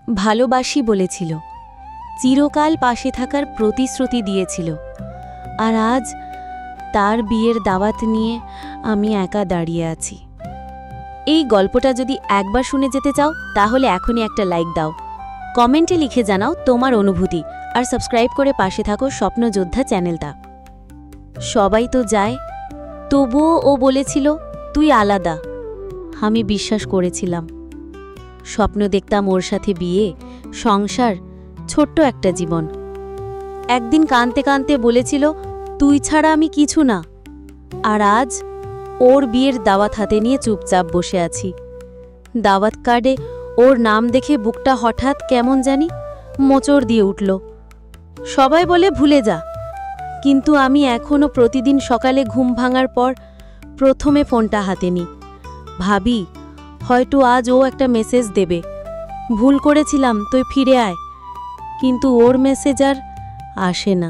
ভালোবাসি বলেছিল, চিরকাল পাশে থাকার প্রতিশ্রুতি দিয়েছিল, আর আজ তার বিয়ের দাওয়াত নিয়ে আমি একা দাঁড়িয়ে আছি। এই গল্পটা যদি একবার শুনে যেতে চাও তাহলে এখনই একটা লাইক দাও, কমেন্টে লিখে জানাও তোমার অনুভূতি, আর সাবস্ক্রাইব করে পাশে থাকো স্বপ্নযোদ্ধা চ্যানেলটা। সবাই তো যায়, তবুও ও বলেছিল তুই আলাদা। আমি বিশ্বাস করেছিলাম। স্বপ্ন দেখতাম ওর সাথে বিয়ে, সংসার, ছোট্ট একটা জীবন। একদিন কাঁদতে কাঁদতে বলেছিল তুই ছাড়া আমি কিছু না। আর আজ ওর বিয়ের দাওয়াত হাতে নিয়ে চুপচাপ বসে আছি। দাওয়াত কার্ডে ওর নাম দেখে বুকটা হঠাৎ কেমন জানি মোচড় দিয়ে উঠল। সবাই বলে ভুলে যা, কিন্তু আমি এখনও প্রতিদিন সকালে ঘুম ভাঙার পর প্রথমে ফোনটা হাতে নিই। ভাবি হয়তো আজ ও একটা মেসেজ দেবে, ভুল করেছিলাম তুই ফিরে আয়, কিন্তু ওর মেসেজ আর আসে না।